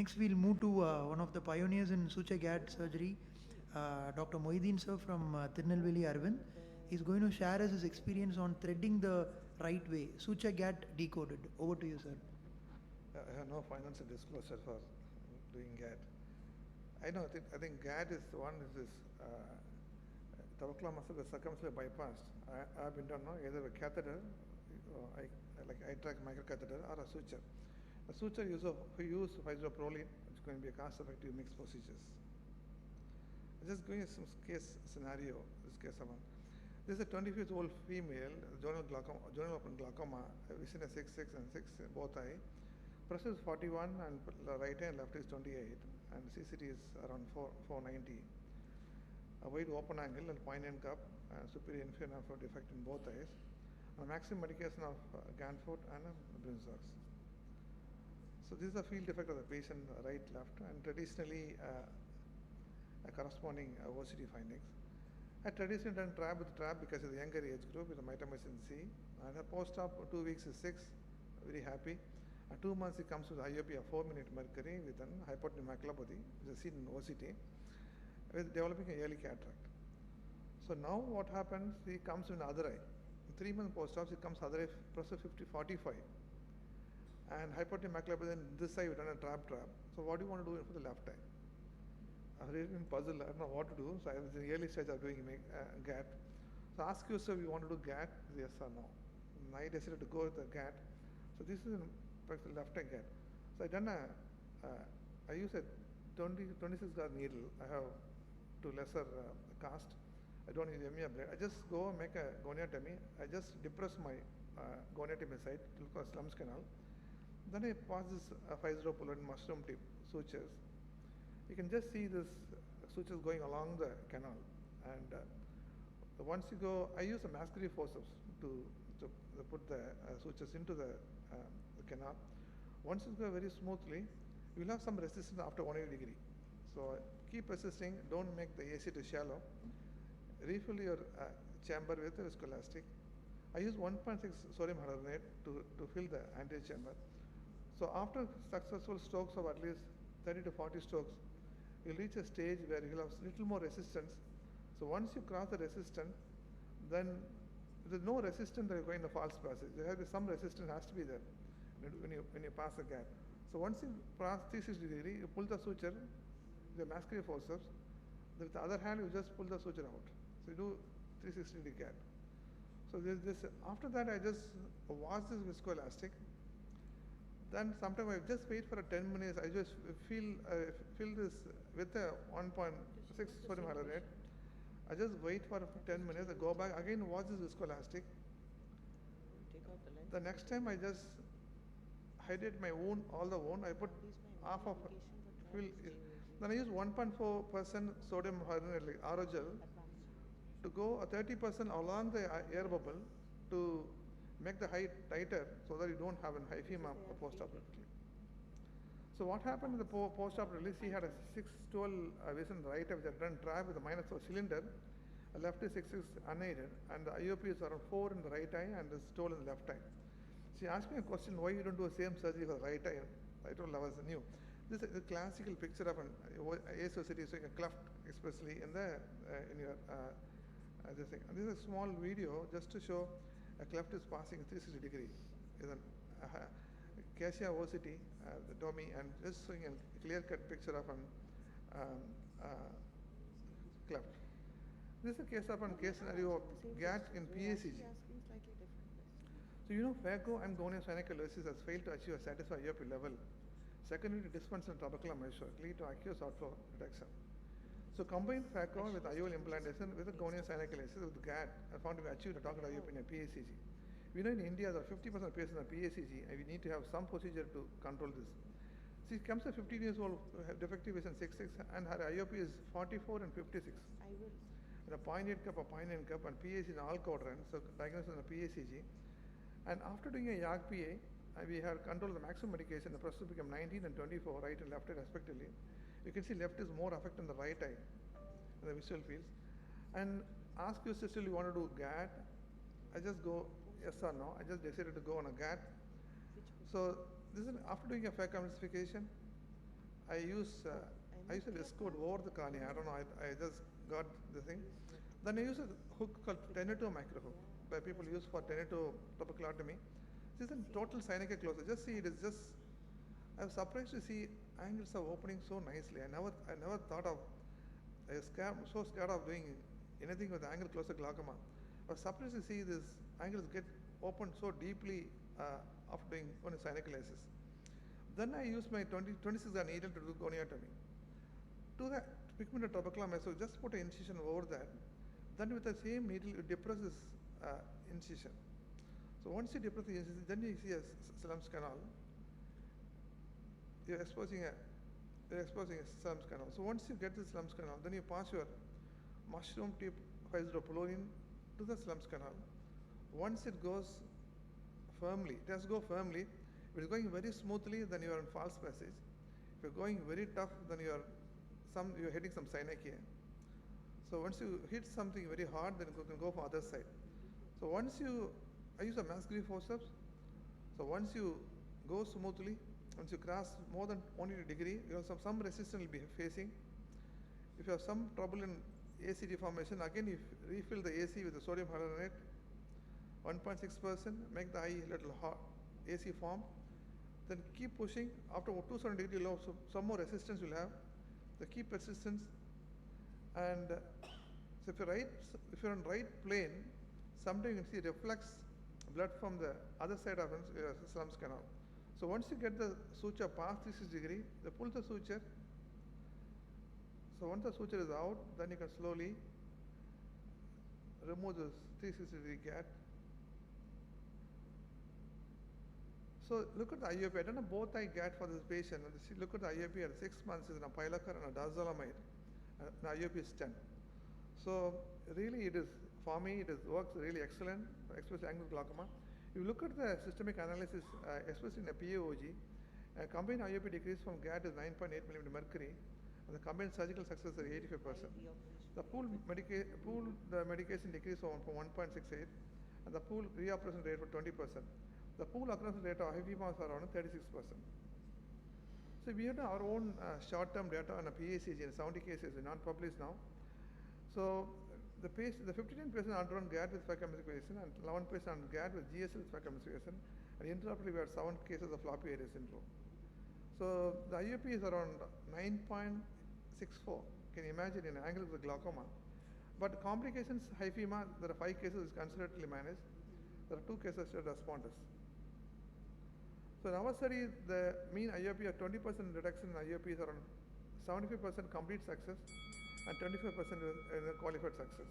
Next, we'll move to one of the pioneers in Suture GATT surgery, Dr. Mohideen sir from Tirunelveli, Arvind. He's going to share us his experience on threading the right way. Suture GATT decoded. Over to you, sir. I have no financial disclosure for doing GATT. I think GATT is the one that is thoracic muscle is circumferentially bypassed. I have been done either a catheter, like eye-track microcatheter, or a suture. The suture we use hydroprolene, which is going to be a cost-effective mixed procedures. Just going some case scenario. This is a 25-year-old female, journal open glaucoma, vision is 6 and 6 both eye. Pressure is 41 and right eye and left is 28, and CCT is around 490. A wide open angle and poignant cup, superior inferior nerve defect in both eyes. A maximum medication of Ganfort and Brinzox. So this is the field defect of the patient, right, left, and traditionally a corresponding OCT findings. I traditionally done trap with trap because of the younger age group with the mitomycin C. And a post-op 2 weeks is 6, very happy. At 2 months he comes with IOP of 4-minute mercury with an hypotonic maculopathy, which is seen in OCT, with developing an early cataract. So now what happens, he comes in the other eye. In 3 months post-op, he comes other eye, pressure 50-45. And hypotonic maculopathy in this side, we done a trap. So what do you want to do for the left eye? I was really puzzled, I don't know what to do. So I was in the early stage of doing GATT. So ask yourself, you want to do GATT, yes or no? And I decided to go with the GATT. So this is the left eye GATT. So I use a 26 gauge needle. I have 2 lesser cast. I don't use MEA blade. I just go make a goniotomy. I just depress my goniotomy site till the slums canal. Then I pass this 5-0 mushroom tip sutures. You can just see this sutures going along the canal. And once you go, I use a masculine forceps to put the sutures into the canal. Once you go very smoothly, you will have some resistance after 180 degree. So keep resisting, don't make the AC too shallow. Refill your chamber with a viscoelastic. I use 1.6 sodium hyaluronate to fill the anterior chamber. So after successful strokes of at least 30 to 40 strokes, you'll reach a stage where you'll have a little more resistance. So once you cross the resistance, then there's no resistance that you're going to false passage. There has to be some resistance has to be there when you pass the gap. So once you pass 360 degree, you pull the suture, the masculine forceps. With the other hand, you just pull the suture out. So you do 360 degree gap. So after that, I just wash this viscoelastic. Then sometimes I just wait for 10 minutes. I just fill this with a 1.6 sodium hyaluronate. I just wait for 10 minutes. I go back again, wash this viscoelastic. The next time I just hydrate my wound, all the wound. I put half of fill. Then I use 1.4% sodium hyaluronate, like aerogel, to go 30% along the air bubble to make the height tighter so that you don't have an hyphema post-operatively. So what happened in the post-operatively, he had a 6-12 vision right eye with a done trap with a minus of cylinder, left is 6 unaided, and the IOP is around 4 in the right eye and is 12 in the left eye. She asked me a question, why you don't do the same surgery for the right eye? I told her I was new. This is a classical picture of an AIOC showing a cleft, especially in your this thing. And this is a small video just to show a cleft is passing 360 degree. Is an Cassia OCT, the DOMI, and just showing a clear-cut picture of a cleft. This is a case of a case scenario of GATT in PACG. So you know, phaco and goniosynovitis has failed to achieve a satisfied IOP level. Secondly, to dysfunction trabecular measure lead to aqueous outflow reduction. So combine phaco with IOL implantation with the goniosynovitis with GATT are found to be achieved a target IOP in a PACG. We know in India there are 50% of patients in PACG, and we need to have some procedure to control this. She comes at 15 years old, defective vision 6.6, and her IOP is 44 and 56. And a 0.8 cup, and PAC in all quadrants, so diagnosis in a PACG. And after doing a YAG-PA, we have control of the maximum medication. The pressure become 19 and 24, right and left eye respectively. You can see left is more affected than the right eye in the visual fields. And ask yourself, still you want to do GATT? I just go yes or no. I just decided to go on a GATT. So this is after doing a phaco emulsification, I use a viscode over the cornea. I don't know. I just got the thing. Then I use a hook called 10-2 micro hook that people use for 10-2 trabeculotomy. This is a total Seneca closer. Just see, it is just. I was surprised to see angles are opening so nicely. I never thought of. I was so scared of doing anything with angle closer glaucoma. I was surprised to see these angles get opened so deeply after doing onycholasis. Then I use my 26 needle to do goniotomy. To that pigmented trabeculum, so just put an incision over that. Then with the same needle, you depress this incision. So once you depress the incision, then you see a Slum's canal. You're exposing a Slum's canal. So once you get the Slum's canal, then you pass your mushroom tip hydropolin to the Slum's canal. Once it goes firmly, it has to go firmly. If it's going very smoothly, then you are in false passage. If you're going very tough, then you're hitting some synechia. So once you hit something very hard, then you can go from other side. So I use a mass-grief forceps. So once you go smoothly, once you cross more than 180 degree, you have some resistance will be facing. If you have some trouble in AC deformation, again you refill the AC with the sodium hyaluronate, 1.6%, make the eye little hot, AC form. Then keep pushing. After 270 degree low, so some more resistance will have. So keep persistence. And so if you're on right plane, sometimes you can see reflex blood from the other side of the Slum's canal. So once you get the suture past 360 degree, they pull the suture. So once the suture is out, then you can slowly remove this 360 degree GATT. So look at the IOP. I done a both eye GATT for this patient. And look at the IOP at 6 months is a pilocar and a dazolamide. The IOP is 10. So really it is, for me, works really excellent, especially angle glaucoma. If you look at the systemic analysis, especially in a PAOG, combined IOP decrease from GATT is 9.8 mm mercury, and the combined surgical success is 85%. The pooled medication decrease from 1.68, and the pool reoperation rate for 20%. The pool occurrence rate of IVMA is around 36%. So we have our own short-term data on a PACG in 70 cases, not published now. So the 59 patients underwent GATT with phacoemulsification and 11 patients underwent GATT with GSL with phacoemulsification, and interoperatively we had 7 cases of floppy area syndrome. So the IOP is around 9.64. Can you imagine in angle of glaucoma? But complications, hyphema, there are 5 cases is considerably managed. There are 2 cases still responders. So in our study, the mean IOP of 20% reduction in IOP is around 75% complete success and 25% is qualified success.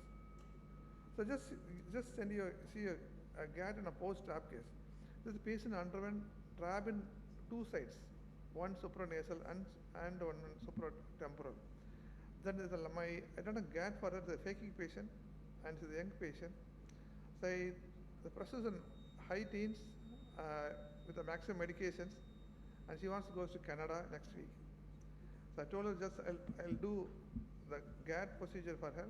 So just see a GATT in a post-trap case. This patient underwent trap in 2 sides, one supranasal and one supratemporal. Then I done a GATT for the faking patient and the young patient. So the process in high teens with the maximum medications, and she wants to go to Canada next week. So I told her I'll do the GATT procedure for her.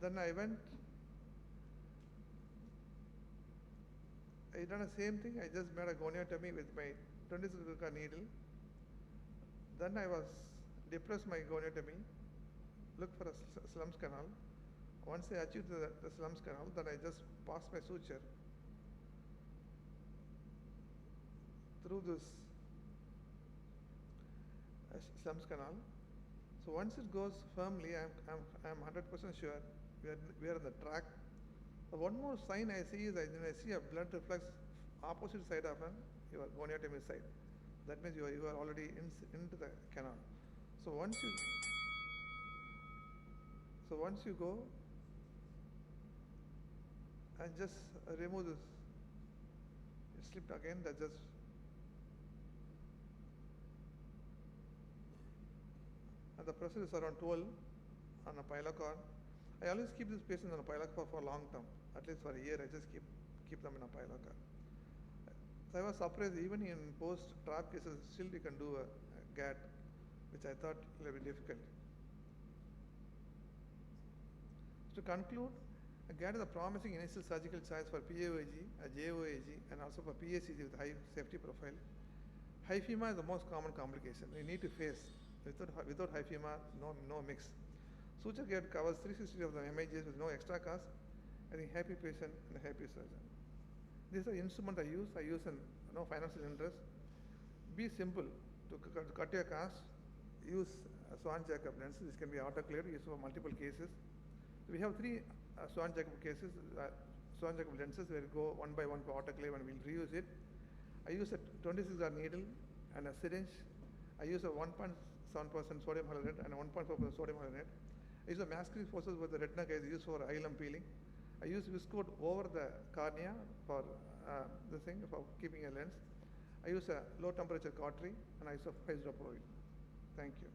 Then I done the same thing. I just made a goniotomy with my 26 needle. Then I depressed my goniotomy, look for a Slum's canal. Once I achieved the Slum's canal, then I just passed my suture through this Slum's canal. So once it goes firmly, I'm 100% sure we are on the track. One more sign I see is when I see a blood reflex opposite side of your goniotomy side. That means you are already into the canal. So once you go and just remove this, it slipped again. That just and the pressure is around 12 on a pilocar. I always keep this patient on a pilocar for long term, at least for a year. I just keep them in a pilocar. So I was surprised even in post-trap cases, still you can do a GATT, which I thought will be difficult. To conclude, a GATT is a promising initial surgical choice for PAOG, a JOAG, and also for PACG with high safety profile. Hyphema is the most common complication we need to face. Without hyphema, no mix. Suture gate covers 360 of the images with no extra cost. I think happy patient and happy surgeon. This is the instrument I use. I use no financial interest. Be simple to cut your cost. Use Swan-Jacob lenses. This can be autoclaved, used for multiple cases. We have 3 Swan-Jacob cases, Swan-Jacob lenses where we go one by one for autoclave and we'll reuse it. I use a 26-gauge needle and a syringe. I use a 1.7% sodium hyalurate and a 1.4% sodium hyalurate. I use a masking forces with the retina guys used for ileum peeling. I use viscode over the cornea for for keeping a lens. I use a low temperature cautery and I use a hydroproline. Thank you.